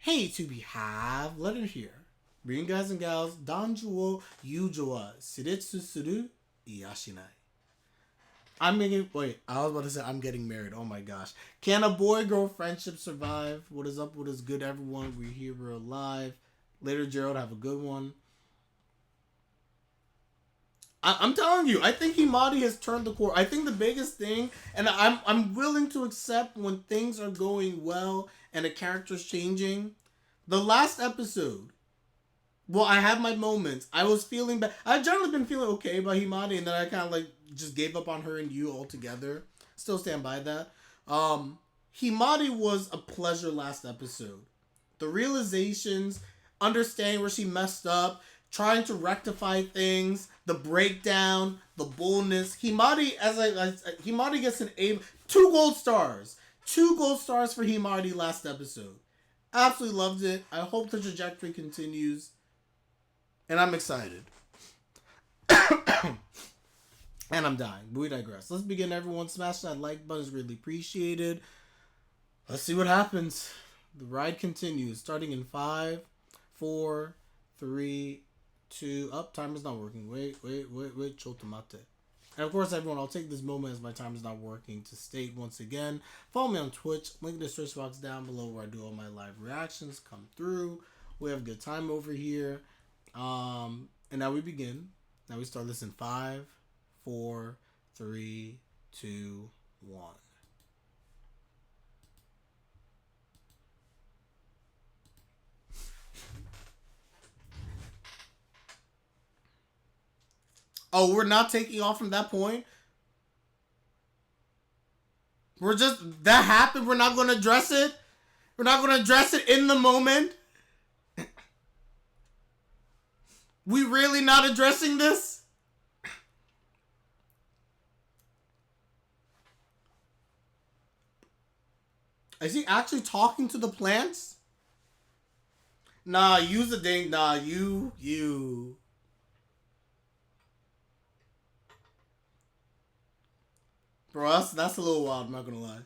Hey, to be have letter here. Bring guys and gals, danjuo yujo wa shiretsu suru iyashinai. I'm getting. Wait, I was about to say I'm getting married. Oh my gosh. Can a boy-girl friendship survive? What is up? What is good, everyone? We're here. We're alive. Later, Gerald. Have a good one. I'm telling you, I think Himari has turned the corner. I think the biggest thing, and I'm willing to accept when things are going well and a character's changing. The last episode, well, I have my moments. I was feeling bad. I've generally been feeling okay about Himari, and then I kind of like just gave up on her and you altogether. Still stand by that. Himari was a pleasure last episode. The realizations, understanding where she messed up, trying to rectify things, the breakdown, the boldness. Himari, Himari gets an A. 2 gold stars. 2 gold stars for Himari last episode. Absolutely loved it. I hope the trajectory continues. And I'm excited. And I'm dying. But we digress. Let's begin, everyone. Smash that like button is really appreciated. Let's see what happens. The ride continues. Starting in 5, 4, 3, 2. Up, timer's not working. Wait. Chotomate. And of course, everyone, I'll take this moment as my timer's not working to state once again. Follow me on Twitch. Link in the search box down below where I do all my live reactions. Come through. We have a good time over here. And now we begin. Now we start this in 5, 4, 3, 2, 1. Oh, we're not taking off from that point? We're just... That happened? We're not going to address it? We're not going to address it in the moment? We really not addressing this? Is he actually talking to the plants? Nah, use the ding. Nah, you. Bro, that's a little wild, I'm not gonna lie.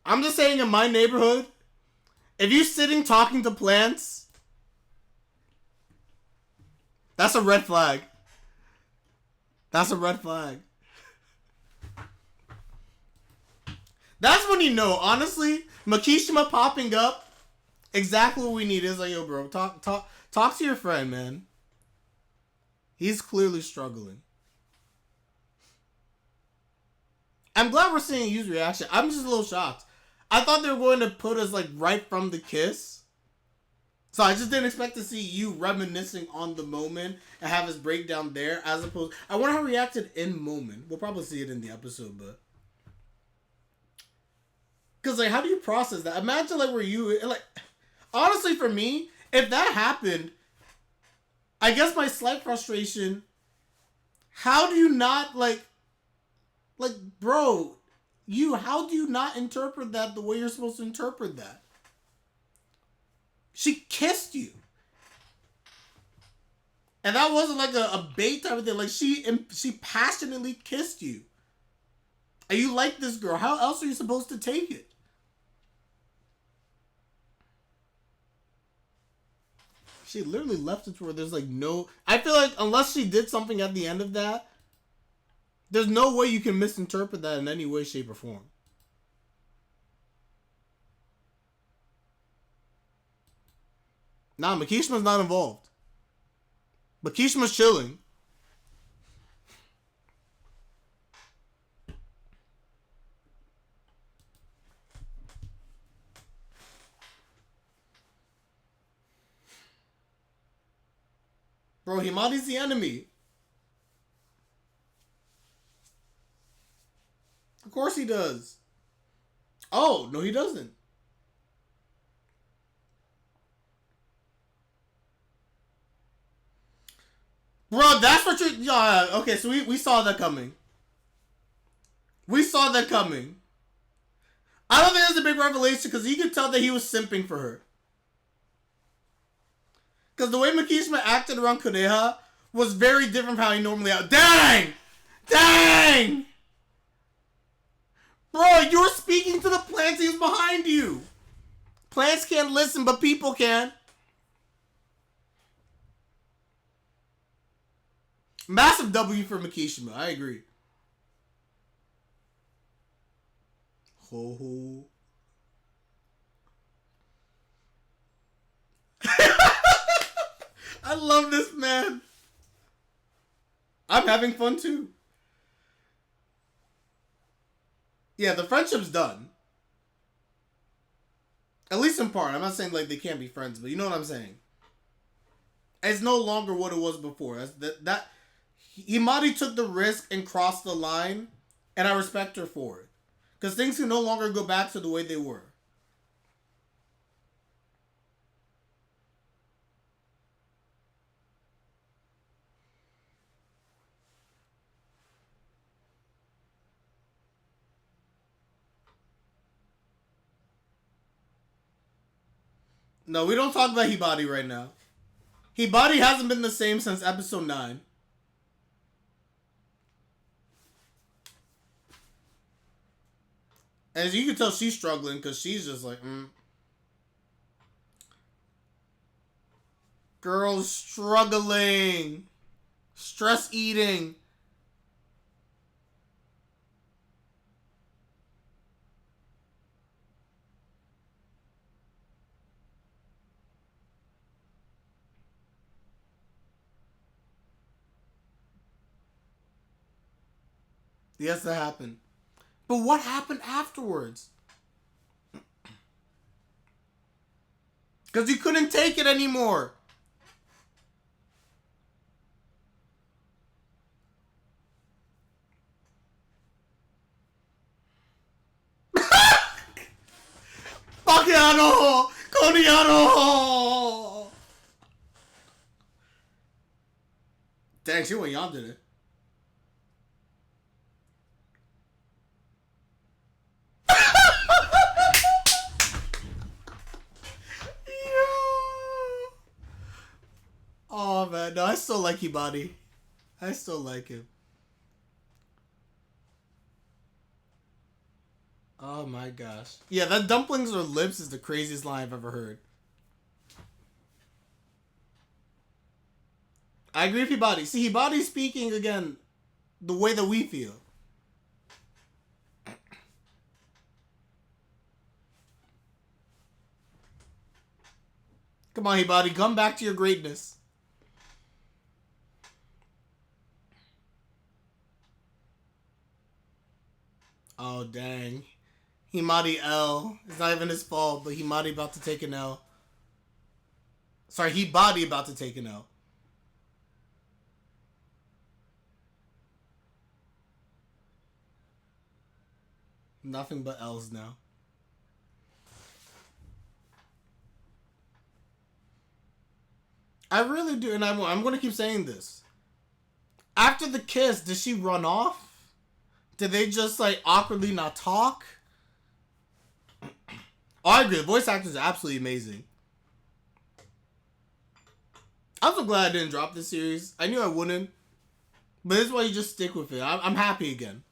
I'm just saying, in my neighborhood, if you're sitting talking to plants, that's a red flag. That's a red flag. That's when you know, honestly, Makishima popping up, exactly what we need. Is like, yo, bro, talk to your friend, man. He's clearly struggling. I'm glad we're seeing Yu's reaction. I'm just a little shocked. I thought they were going to put us like right from the kiss. So I just didn't expect to see you reminiscing on the moment and have his breakdown there as opposed... I wonder how he reacted in moment. We'll probably see it in the episode, but... Because, like, how do you process that? Imagine, like, where you... Like, honestly, for me, if that happened, I guess my slight frustration... How do you not, like... Like, bro, how do you not interpret that the way you're supposed to interpret that? She kissed you. And that wasn't like a bait type of thing. Like, she passionately kissed you. And you like this girl. How else are you supposed to take it? She literally left it to where there's like no... I feel like unless she did something at the end of that, there's no way you can misinterpret that in any way, shape, or form. Nah, Makishima's not involved. Makishima's chilling. Bro, Himari's the enemy. Of course he does. Oh, no he doesn't. Bro, that's what you're... okay, so we saw that coming. We saw that coming. I don't think that's a big revelation because you could tell that he was simping for her. Because the way Makishima acted around Kureha was very different from how he normally acted. Dang! Bro, you were speaking to the plant Planty is behind you. Plants can't listen, but people can. Massive W for Makishima. I agree. Ho ho. I love this man. I'm having fun too. Yeah, the friendship's done. At least in part. I'm not saying like they can't be friends, but you know what I'm saying. It's no longer what it was before. That Himari took the risk and crossed the line, and I respect her for it. Because things can no longer go back to the way they were. No, we don't talk about Hibari right now. Hibari hasn't been the same since episode 9. As you can tell, she's struggling because she's just like, Girl's struggling. Stress eating. Yes, that happened. But what happened afterwards? Because you couldn't take it anymore. Bakiano! Koniano! Dang, she went y'all did it. Oh man, no, I still like Hibari. I still like him. Oh my gosh. Yeah, that dumplings or lips is the craziest line I've ever heard. I agree with Hibari. See, Hibari's speaking again the way that we feel. Come on, Hibari, come back to your greatness. Oh, dang. Himari L. It's not even his fault, but Himari about to take an L. Sorry, Hibari about to take an L. Nothing but L's now. I really do, and I'm going to keep saying this. After the kiss, did she run off? Did they just, like, awkwardly not talk? Oh, I agree. The voice actors are absolutely amazing. I'm so glad I didn't drop this series. I knew I wouldn't. But this is why you just stick with it. I'm happy again.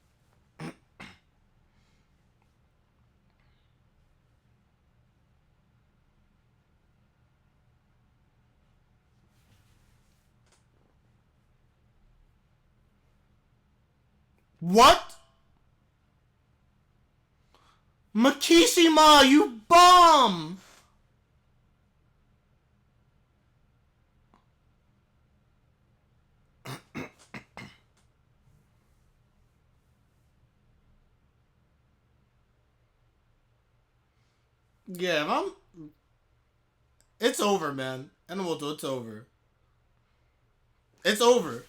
What? Makishima, you bum! Yeah, I'm... It's over, man. Enomoto, it's over. It's over.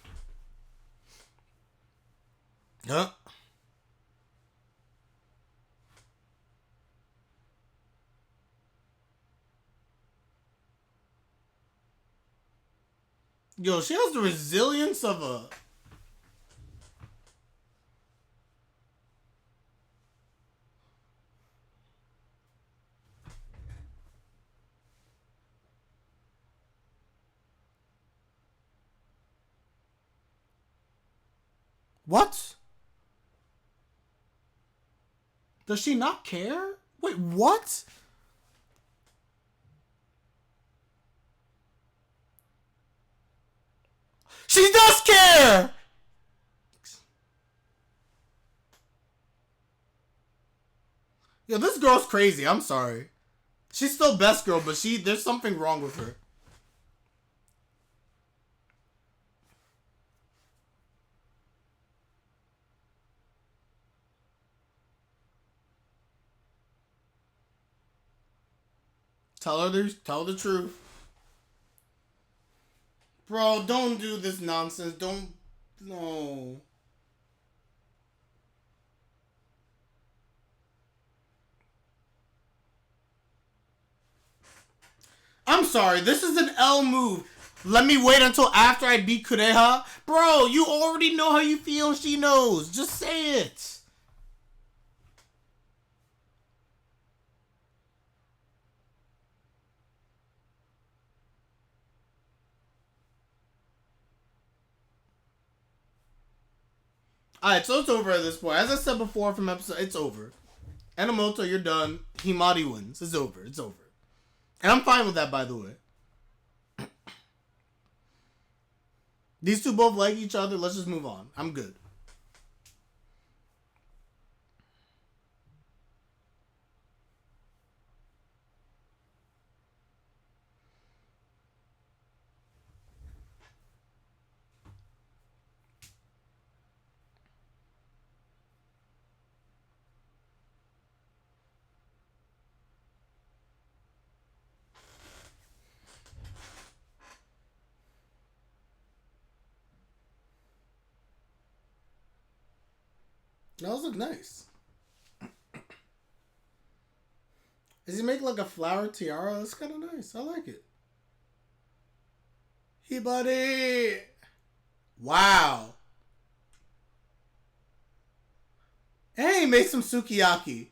Huh? Yo, she has the resilience of a... What? Does she not care? Wait, what? She does care! Yo, this girl's crazy. I'm sorry. She's still best girl, but there's something wrong with her. Tell the truth. Bro, don't do this nonsense. Don't. No. I'm sorry. This is an L move. Let me wait until after I beat Kureha. Bro, you already know how you feel. She knows. Just say it. Alright, so it's over at this point. As I said before from episode, it's over. Enomoto, you're done. Himari wins. It's over. It's over. And I'm fine with that, by the way. These two both like each other. Let's just move on. I'm good. Those look nice. Does he make like a flower tiara? That's kind of nice. I like it. Hey, buddy. Wow. Hey, he made some sukiyaki.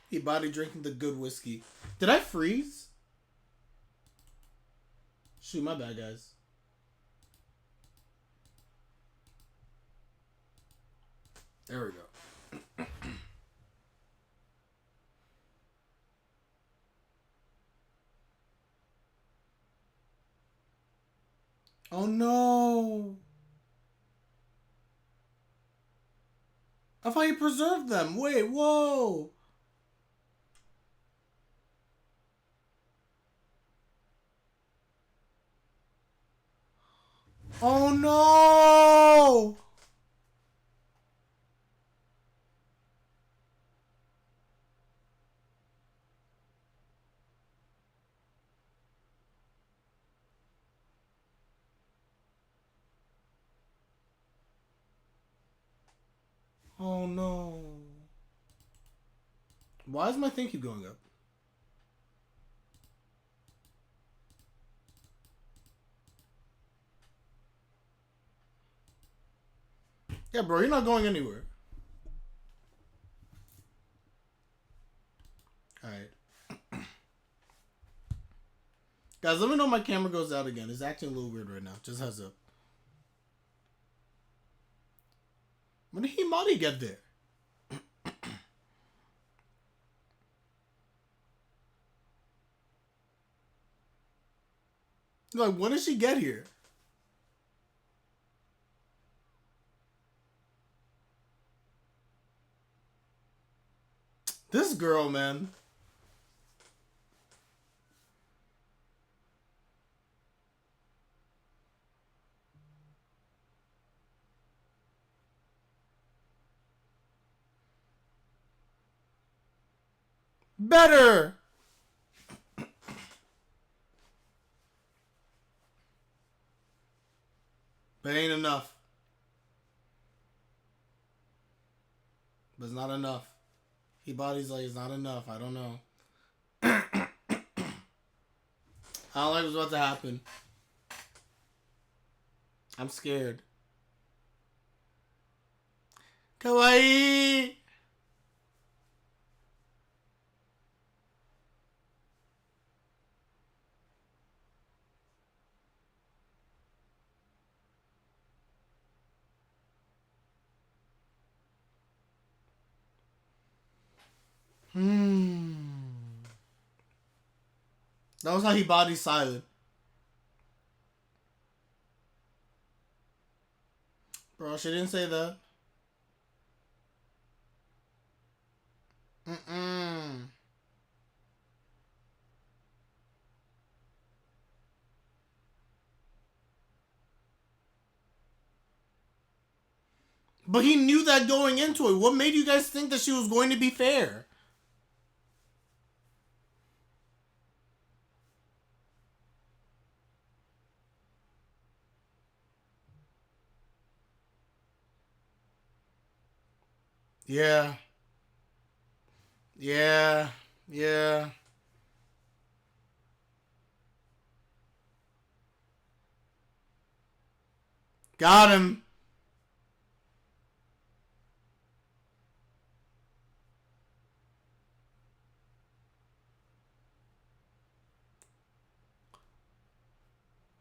He body drinking the good whiskey. Did I freeze? Shoot, my bad, guys. There we go. Oh no! I thought you preserved them. Wait, whoa! Oh no! Oh no. Why does my thing keep going up? Yeah, bro, you're not going anywhere. Alright. Guys, let me know if my camera goes out again. It's acting a little weird right now. Just heads up. When did Himari get there? Like, when did she get here? This girl, man. Better! But ain't enough. But it's not enough. He body's like, it's not enough. I don't know. I don't like what's about to happen. I'm scared. Kawaii! That was how he bodied silent. Bro, she didn't say that. Mm-mm. But he knew that going into it. What made you guys think that she was going to be fair? Yeah. Yeah. Yeah. Got him.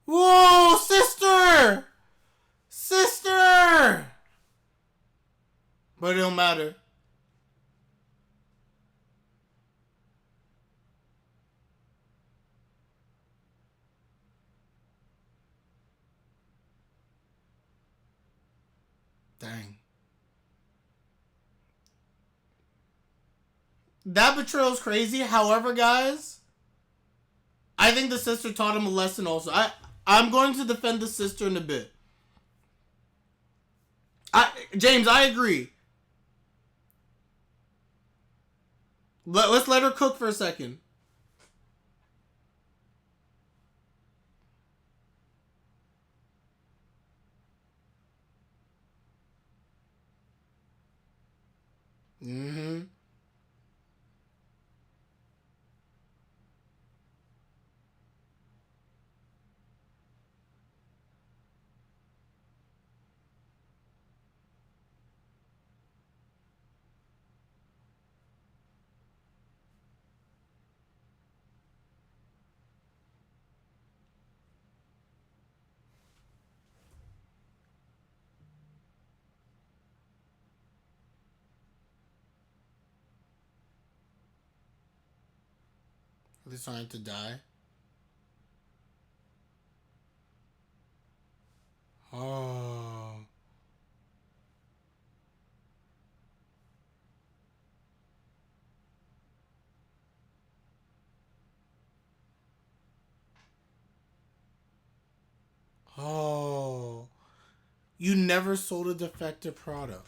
Whoa, sister! Sister! But it don't matter. Dang. That betrayal's crazy. However, guys, I think the sister taught him a lesson also. I'm going to defend the sister in a bit. James, I agree. Let's let her cook for a second. Mm-hmm. Are they trying to die? Oh. Oh. You never sold a defective product.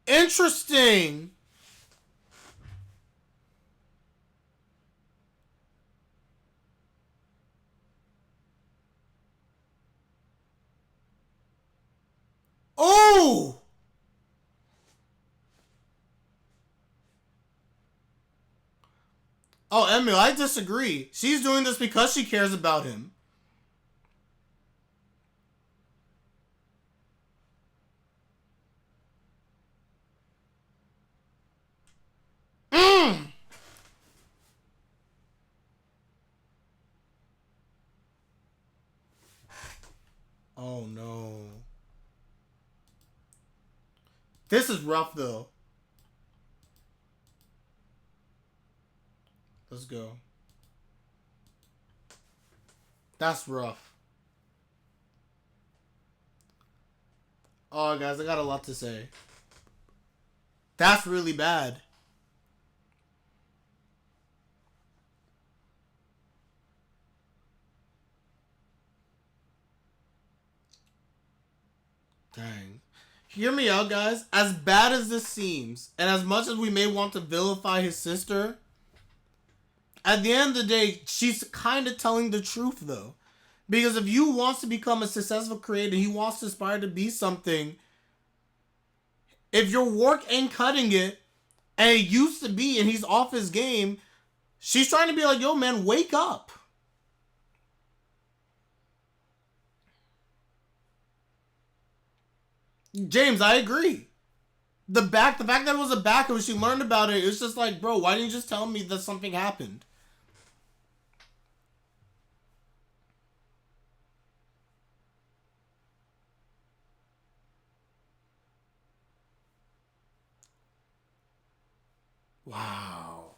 Interesting. Oh. Oh, Emil, I disagree. She's doing this because she cares about him. Mm. Oh no. This is rough though. Let's go. That's rough. Oh, guys, I got a lot to say. That's really bad. Dang. Hear me out, guys. As bad as this seems, and as much as we may want to vilify his sister, at the end of the day, she's kind of telling the truth, though. Because if you wants to become a successful creator, he wants to aspire to be something. If your work ain't cutting it, And it used to be, and he's off his game. She's trying to be like, yo, man, wake up. James, I agree. The fact that it was a back, and when she learned about it, it was just like, bro, why didn't you just tell me that something happened? Wow.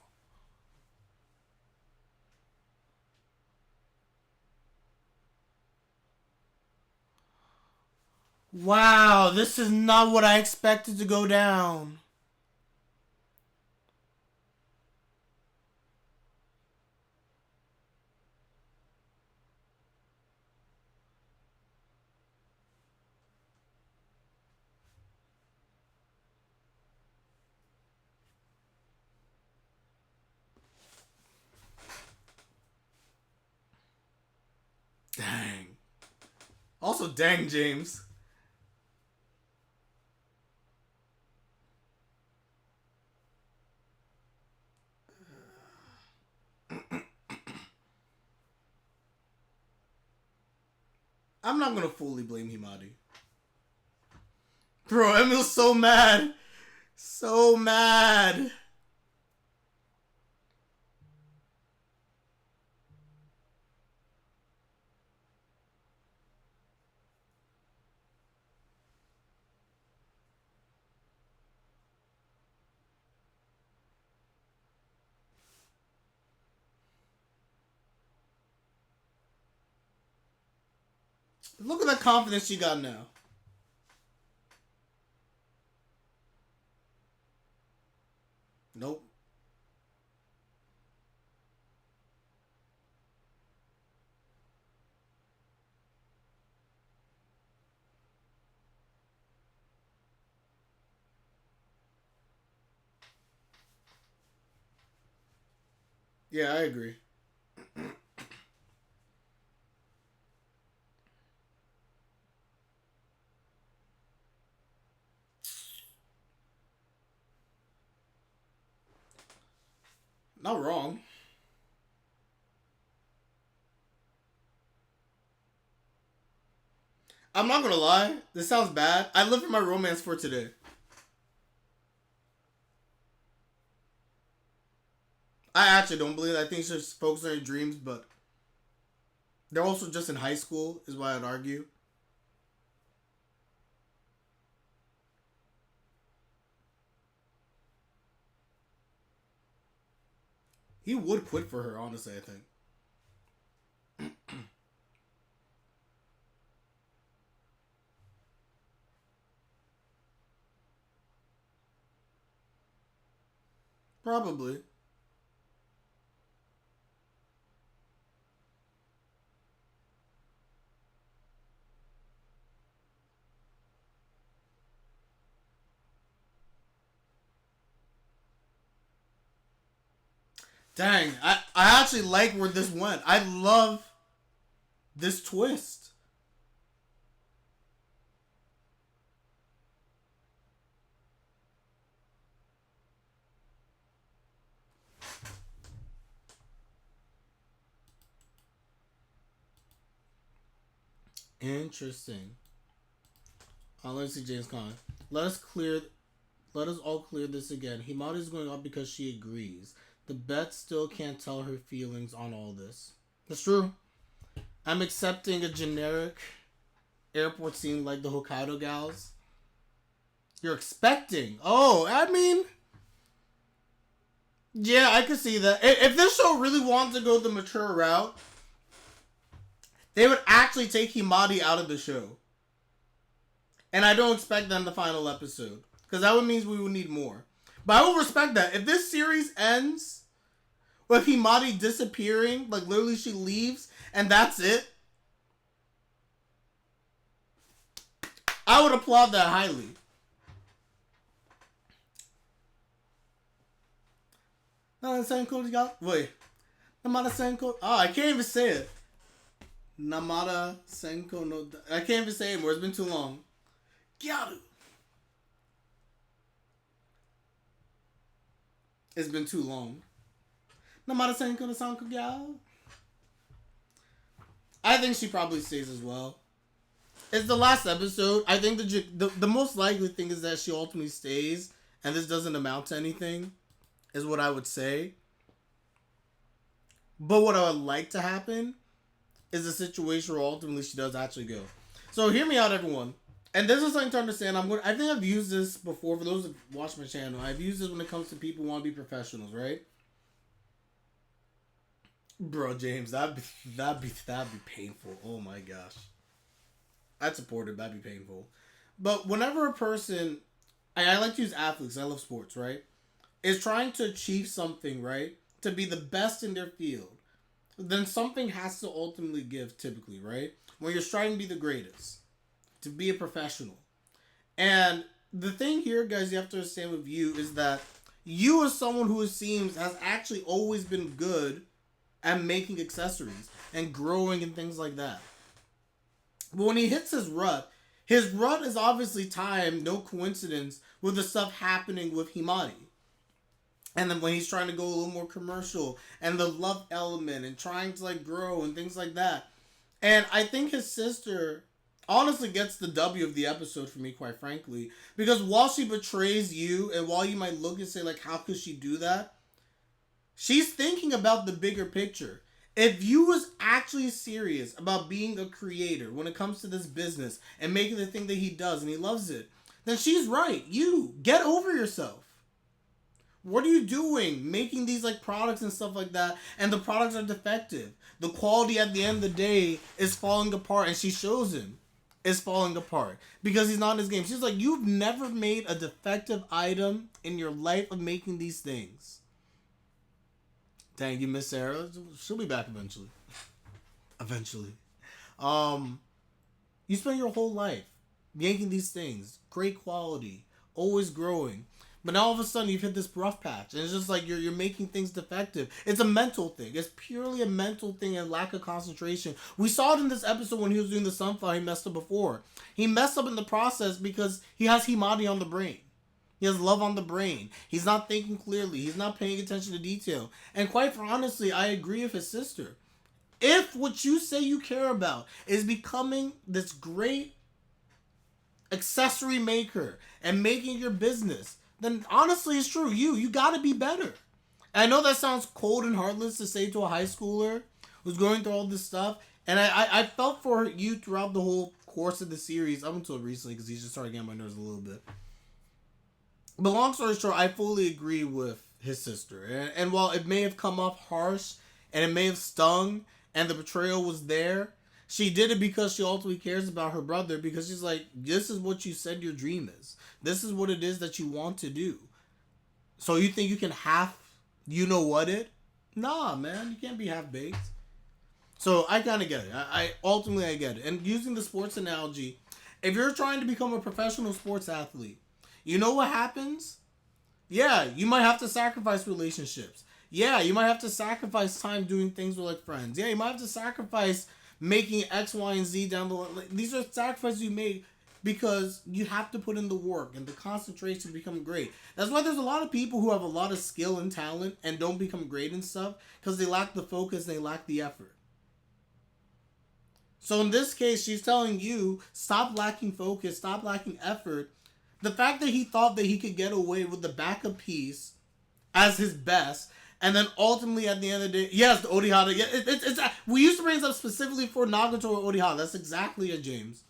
Wow, this is not what I expected to go down. Dang. Also, dang, James. I'm not gonna fully blame Himari. Bro, Emil's so mad. So mad. Look at the confidence she got now. Nope. Yeah, I agree. Not wrong. I'm not gonna lie. This sounds bad. I live for my romance for today. I actually don't believe that. I think she's focused on her dreams, but they're also just in high school, is why I'd argue. He would quit for her, honestly, I think. Probably. Dang, I actually like where this went. I love this twist. Interesting. Let's see James Conn. Let us clear Let us all clear this again. Himari is going up because she agrees. The bet still can't tell her feelings on all this. That's true. I'm accepting a generic airport scene like the Hokkaido gals. You're expecting. Oh, I mean, yeah, I could see that. If this show really wanted to go the mature route, they would actually take Himari out of the show. And I don't expect that in the final episode. Because that would mean we would need more. But I will respect that. If this series ends with Himari disappearing, like literally she leaves, and that's it, I would applaud that highly. Wait. Namada Senko. Oh, I can't even say it. Namada Senko no. I can't even say it anymore. It's been too long. Gyaru. It's been too long. Namara Senko the Sanko. I think she probably stays as well. It's the last episode. I think the most likely thing is that she ultimately stays, and this doesn't amount to anything, is what I would say. But what I would like to happen is a situation where ultimately she does actually go. So hear me out, everyone. And this is something to understand. I think I've used this before for those that watch my channel. I've used this when it comes to people who want to be professionals, right? Bro, James, that'd be painful. Oh my gosh. I'd support it. That'd be painful. But whenever a person, I like to use athletes. I love sports, right? Is trying to achieve something, right? To be the best in their field, then something has to ultimately give. Typically, right? When you're striving to be the greatest, to be a professional, and the thing here, guys, you have to understand with you is that you, as someone who it seems has actually always been good at making accessories and growing and things like that. But when he hits his rut is obviously timed, no coincidence, with the stuff happening with Himari. And then when he's trying to go a little more commercial and the love element and trying to like grow and things like that. And I think his sister honestly gets the W of the episode for me, quite frankly. Because while she betrays you and while you might look and say like, how could she do that? She's thinking about the bigger picture. If you was actually serious about being a creator when it comes to this business and making the thing that he does and he loves it, then she's right. You get over yourself. What are you doing making these like products and stuff like that, and the products are defective? The quality at the end of the day is falling apart, and she shows him is falling apart because he's not in his game. She's like, you've never made a defective item in your life of making these things. Dang, you miss Sarah. She'll be back eventually. Eventually. You spend your whole life making these things, great quality, always growing. But now all of a sudden you've hit this rough patch, and it's just like you're making things defective. It's a mental thing. It's purely a mental thing and lack of concentration. We saw it in this episode when he was doing the sunflower. He messed up before. He messed up in the process because he has Himari on the brain. He has love on the brain. He's not thinking clearly. He's not paying attention to detail. And quite honestly, I agree with his sister. If what you say you care about is becoming this great accessory maker and making your business, then honestly it's true. You gotta be better. And I know that sounds cold and heartless to say to a high schooler who's going through all this stuff. And I felt for you throughout the whole course of the series, up until recently, because he's just started getting my nerves a little bit. But long story short, I fully agree with his sister. And while it may have come off harsh and it may have stung and the betrayal was there, she did it because she ultimately cares about her brother, because she's like, this is what you said your dream is. This is what it is that you want to do. So you think you can you know what it? Nah, man, you can't be half-baked. So I kind of get it. I ultimately get it. And using the sports analogy, if you're trying to become a professional sports athlete, you know what happens? Yeah, you might have to sacrifice relationships. Yeah, you might have to sacrifice time doing things with like friends. Yeah, you might have to sacrifice making X, Y, and Z down the line. Like, these are sacrifices you make because you have to put in the work and the concentration to become great. That's why there's a lot of people who have a lot of skill and talent and don't become great and stuff, because they lack the focus, they lack the effort. So in this case, she's telling you, stop lacking focus, stop lacking effort. The fact that he thought that he could get away with the backup piece as his best, and then ultimately at the end of the day, yes, the Orihara. Yeah, it's we used to bring this up specifically for Nagato or Orihara. That's exactly it, James.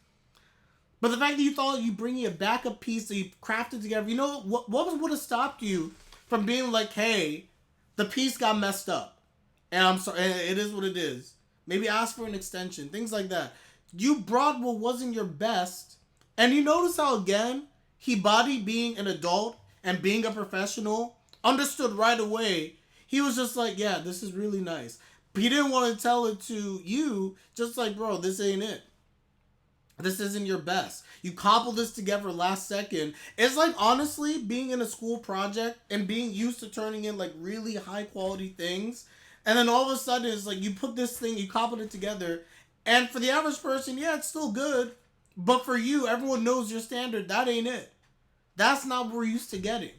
But the fact that you thought you bringing a backup piece that you crafted together, you know what would have stopped you from being like, hey, the piece got messed up, and I'm sorry, it is what it is. Maybe ask for an extension, things like that. You brought what wasn't your best, and you notice how again, Hibari being an adult and being a professional understood right away. He was just like, yeah, this is really nice. But he didn't want to tell it to you, just like, bro, this ain't it. This isn't your best. You cobbled this together last second. It's like, honestly, being in a school project and being used to turning in like really high quality things. And then all of a sudden it's like you put this thing, you cobbled it together. And for the average person, yeah, it's still good. But for you, everyone knows your standard. That ain't it. That's not what we're used to getting.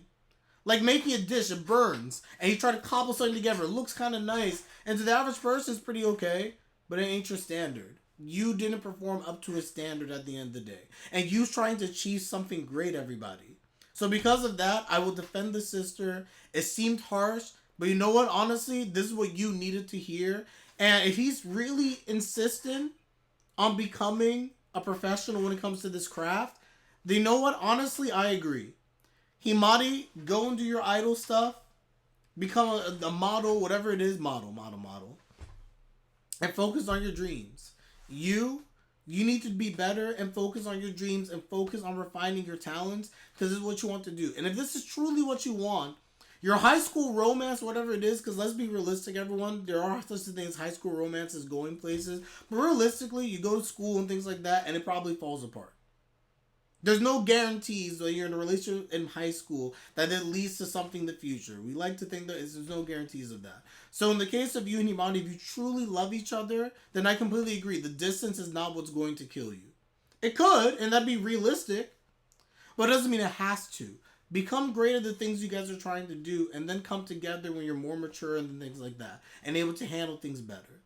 Like making a dish, it burns, and you try to cobble something together. It looks kind of nice, and to the average person, it's pretty okay, but it ain't your standard. You didn't perform up to a standard at the end of the day, and you trying to achieve something great, everybody. So because of that, I will defend the sister. It seemed harsh, but you know what? Honestly, this is what you needed to hear. And if he's really insistent on becoming a professional when it comes to this craft, then you know what? Honestly, I agree. Himari, go and do your idol stuff. Become a model, whatever it is, model. And focus on your dreams. You need to be better and focus on your dreams and focus on refining your talents because this is what you want to do. And if this is truly what you want, your high school romance, whatever it is, because let's be realistic, everyone, there are such things, high school romances going places. But realistically, you go to school and things like that, and it probably falls apart. There's no guarantees when you're in a relationship in high school that it leads to something in the future. We like to think that there's no guarantees of that. So in the case of you and Himani, if you truly love each other, then I completely agree. The distance is not what's going to kill you. It could, and that'd be realistic, but it doesn't mean it has to. Become great at the things you guys are trying to do, and then come together when you're more mature and things like that, and able to handle things better.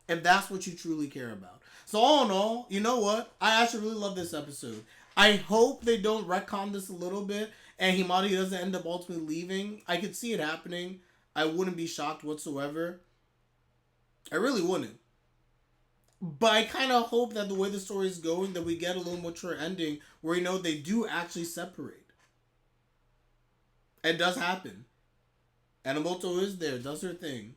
If that's what you truly care about. So all in all, you know what? I actually really love this episode. I hope they don't retcon this a little bit and Himari doesn't end up ultimately leaving. I could see it happening. I wouldn't be shocked whatsoever. I really wouldn't. But I kind of hope that the way the story is going, that we get a little mature ending where, you know, they do actually separate. It does happen. Enomoto is there, does her thing.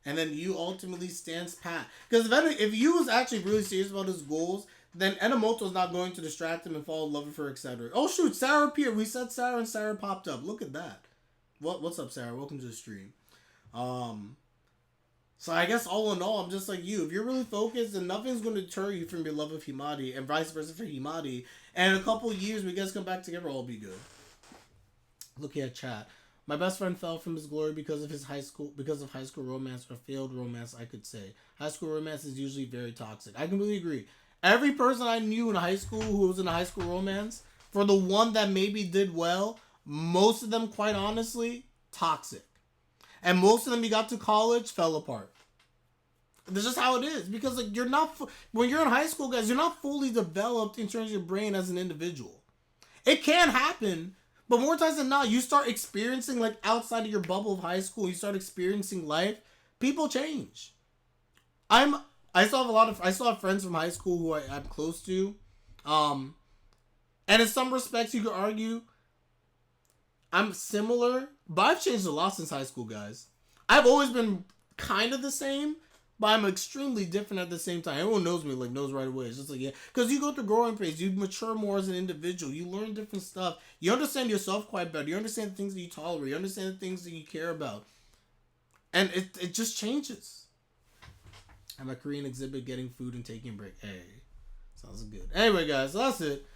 And then you ultimately stands pat. Because if you was actually really serious about his goals, then Enomoto's not going to distract him and fall in love with her, etc. Oh shoot, Sarah appeared. We said Sarah and Sarah popped up. Look at that. What's up, Sarah? Welcome to the stream. So I guess all in all, I'm just like you. If you're really focused, then nothing's going to deter you from your love of Himari, and vice versa for Himari. And in a couple years, we guys come back together, all be good. Look at chat. My best friend fell from his glory because of high school romance or failed romance, I could say. High school romance is usually very toxic. I completely agree. Every person I knew in high school who was in a high school romance, for the one that maybe did well, most of them, quite honestly, toxic. And most of them, you got to college, fell apart. That's just how it is. Because like you're not, when you're in high school, guys, you're not fully developed in terms of your brain as an individual. It can happen, but more times than not, you start experiencing like outside of your bubble of high school, you start experiencing life, people change. I still have friends from high school who I'm close to. And in some respects you could argue I'm similar, but I've changed a lot since high school, guys. I've always been kind of the same, but I'm extremely different at the same time. Everyone knows me, like, knows right away. It's just like, yeah. Because you go through growing phase. You mature more as an individual. You learn different stuff. You understand yourself quite better. You understand the things that you tolerate. You understand the things that you care about. And it just changes. At my Korean exhibit, getting food and taking a break. Hey, sounds good. Anyway, guys, so that's it.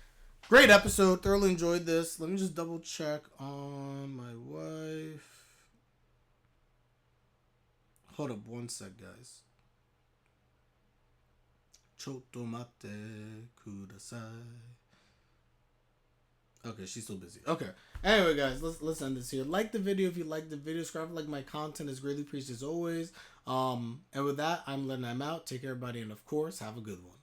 Great episode. Thoroughly enjoyed this. Let me just double check on my wife. Hold up one sec, guys. Chotto mate kudasai. Okay, she's still busy. Okay. Anyway, guys, let's end this here. Like the video if you like the video. Subscribe if you like my content. Is greatly appreciated as always. And with that, I'm letting them out. Take care, everybody, and of course, have a good one.